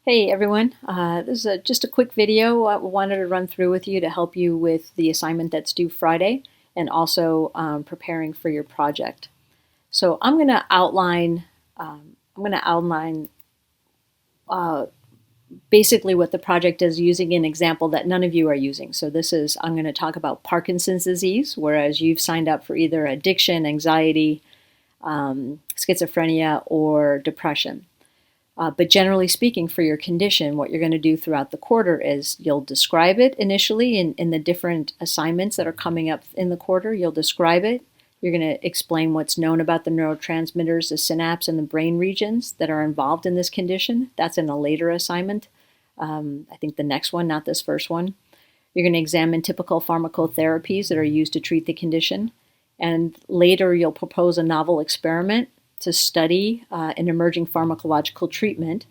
Hey everyone, this is just a quick video I wanted to run through with you to help you with the assignment that's due Friday and also preparing for your project. So I'm going to outline basically what the project is using an example that none of you are using. So I'm going to talk about Parkinson's disease, whereas you've signed up for either addiction, anxiety, schizophrenia, or depression. But generally speaking, for your condition, what you're going to do throughout the quarter is you'll describe it initially in the different assignments that are coming up in the quarter. You'll describe it. You're going to explain what's known about the neurotransmitters, the synapse, and the brain regions that are involved in this condition. That's in a later assignment. I think the next one, not this first one. You're going to examine typical pharmacotherapies that are used to treat the condition. And later, you'll propose a novel experiment to study an emerging pharmacological treatment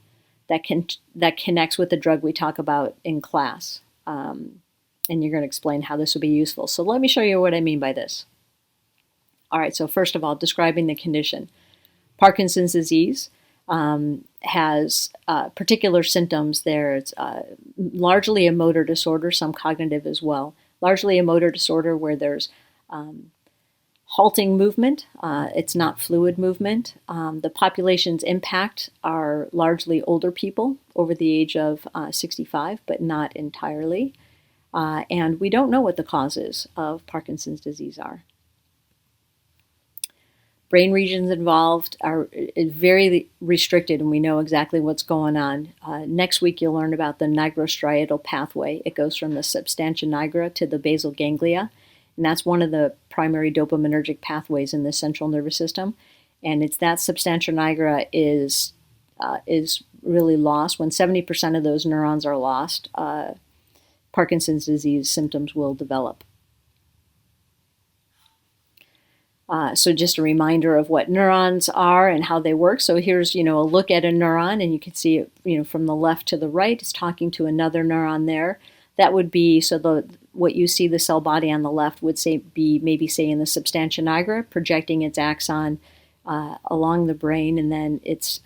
that connects with the drug we talk about in class. And you're going to explain how this will be useful. So let me show you what I mean by this. All right, so first of all, describing the condition. Parkinson's disease has particular symptoms there. It's largely a motor disorder, some cognitive as well. Largely a motor disorder where there's halting movement. It's not fluid movement. The population's impact are largely older people over the age of 65, but not entirely. And we don't know what the causes of Parkinson's disease are. Brain regions involved are very restricted, and we know exactly what's going on. Next week, you'll learn about the nigrostriatal pathway. It goes from the substantia nigra to the basal ganglia. And that's one of the primary dopaminergic pathways in the central nervous system. And it's that substantia nigra is really lost. When 70% of those neurons are lost, Parkinson's disease symptoms will develop. So just a reminder of what neurons are and how they work. So here's, a look at a neuron, and you can see it, from the left to the right. It's talking to another neuron there. That would be, what you see the cell body on the left would be maybe in the substantia nigra, projecting its axon along the brain, and then its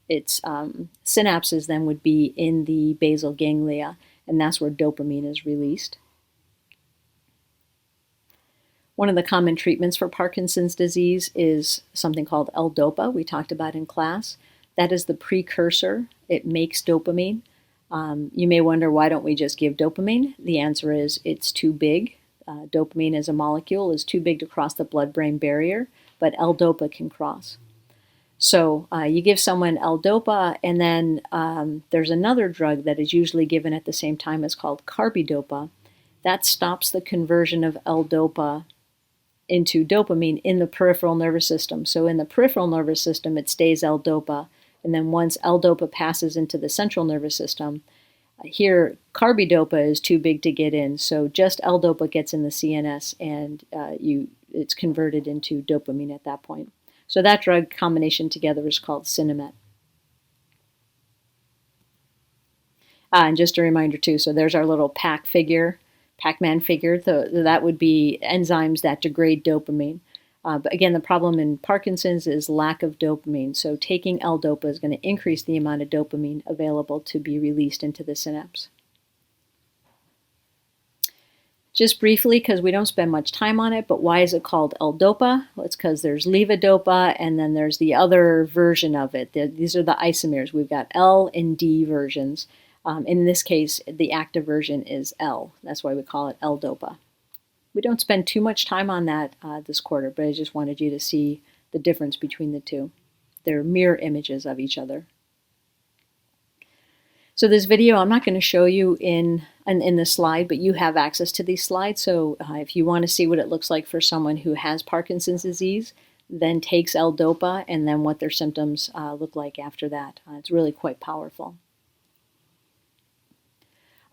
synapses then would be in the basal ganglia, and that's where dopamine is released. One of the common treatments for Parkinson's disease is something called L-DOPA, we talked about in class. That is the precursor. It makes dopamine. You may wonder, why don't we just give dopamine? The answer is it's too big. Dopamine as a molecule is too big to cross the blood-brain barrier, but L-DOPA can cross. So you give someone L-DOPA, and then there's another drug that is usually given at the same time. It's called carbidopa. That stops the conversion of L-DOPA into dopamine in the peripheral nervous system. So in the peripheral nervous system, it stays L-DOPA. And then once L-DOPA passes into the central nervous system, here carbidopa is too big to get in. So just L-DOPA gets in the CNS, and it's converted into dopamine at that point. So that drug combination together is called Sinemet. And just a reminder too, so there's our little Pac-Man figure. That would be enzymes that degrade dopamine. But again, the problem in Parkinson's is lack of dopamine. So taking L-DOPA is going to increase the amount of dopamine available to be released into the synapse. Just briefly, because we don't spend much time on it, but why is it called L-DOPA? Well, it's because there's levodopa, and then there's the other version of it. These are the isomers. We've got L and D versions. In this case, the active version is L. That's why we call it L-DOPA. We don't spend too much time on that this quarter, but I just wanted you to see the difference between the two. They're mirror images of each other. So this video, I'm not going to show you in the slide, but you have access to these slides. So if you want to see what it looks like for someone who has Parkinson's disease, then takes L-DOPA, and then what their symptoms look like after that. It's really quite powerful. All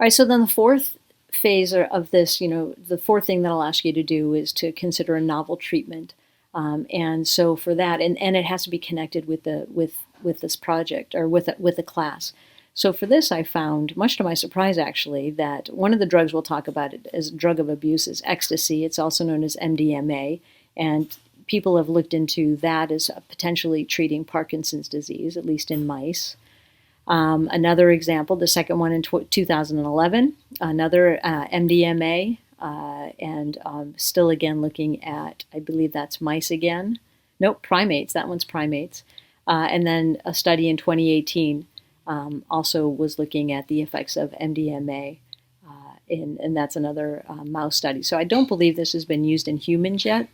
right, so then the fourth phase of this, the fourth thing that I'll ask you to do is to consider a novel treatment. And so for that, and it has to be connected with this project, or with the class. So for this, I found, much to my surprise actually, that one of the drugs we'll talk about as a drug of abuse is ecstasy. It's also known as MDMA, and people have looked into that as potentially treating Parkinson's disease, at least in mice. Another example, the second one in 2011, another MDMA, and still again looking at, I believe that's mice again. Nope, primates. That one's primates. And then a study in 2018 also was looking at the effects of MDMA, and that's another mouse study. So I don't believe this has been used in humans yet.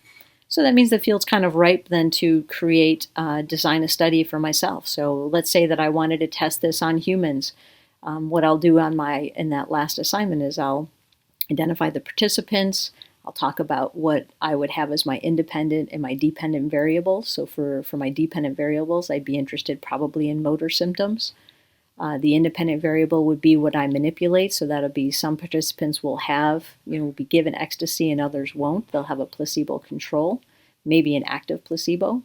So that means the field's kind of ripe then to design a study for myself. So let's say that I wanted to test this on humans. What I'll do in that last assignment is I'll identify the participants. I'll talk about what I would have as my independent and my dependent variables. So for my dependent variables, I'd be interested probably in motor symptoms. The independent variable would be what I manipulate, so that'll be some participants will be given ecstasy and others won't. They'll have a placebo control, maybe an active placebo.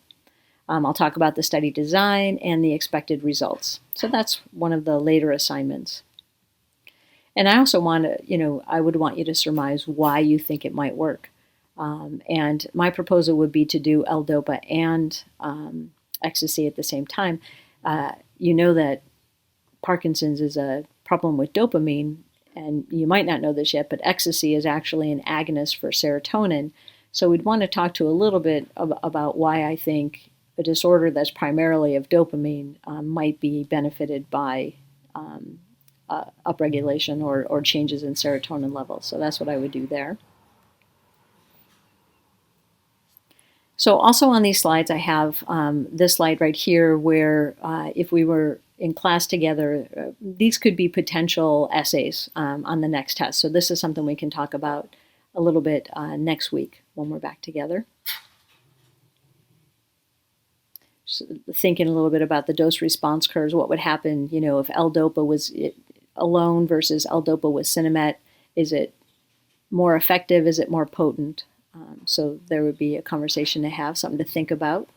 I'll talk about the study design and the expected results. So that's one of the later assignments. And I also I would want you to surmise why you think it might work. And my proposal would be to do L-DOPA and ecstasy at the same time. You know that Parkinson's is a problem with dopamine, and you might not know this yet, but ecstasy is actually an agonist for serotonin. So we'd want to talk to a little bit about why I think a disorder that's primarily of dopamine might be benefited by upregulation or changes in serotonin levels. So that's what I would do there. So also on these slides, I have this slide right here where if we were in class together, these could be potential essays on the next test. So this is something we can talk about a little bit next week when we're back together. So thinking a little bit about the dose response curves, what would happen, if L-DOPA was alone versus L-DOPA with Cinemet? Is it more effective? Is it more potent? So there would be a conversation to have, something to think about.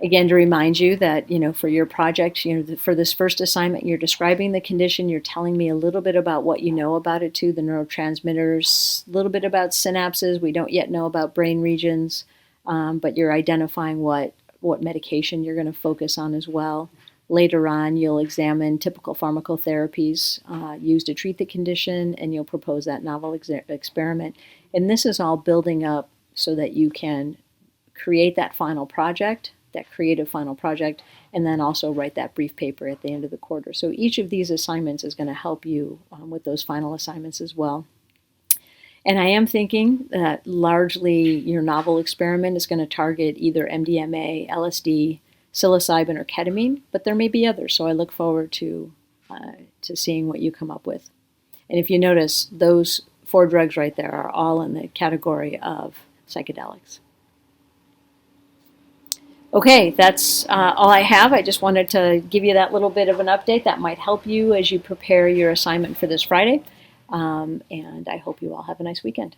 Again, to remind you that, for your project, for this first assignment, you're describing the condition, you're telling me a little bit about what you know about it too, the neurotransmitters, a little bit about synapses. We don't yet know about brain regions, but you're identifying what medication you're going to focus on as well. Later on, you'll examine typical pharmacotherapies used to treat the condition, and you'll propose that novel experiment. And this is all building up so that you can create that final project, that creative final project, and then also write that brief paper at the end of the quarter. So each of these assignments is going to help you with those final assignments as well. And I am thinking that largely your novel experiment is going to target either MDMA, LSD, psilocybin, or ketamine, but there may be others. So I look forward to seeing what you come up with. And if you notice, those 4 drugs right there are all in the category of psychedelics. Okay, that's all I have. I just wanted to give you that little bit of an update that might help you as you prepare your assignment for this Friday. And I hope you all have a nice weekend.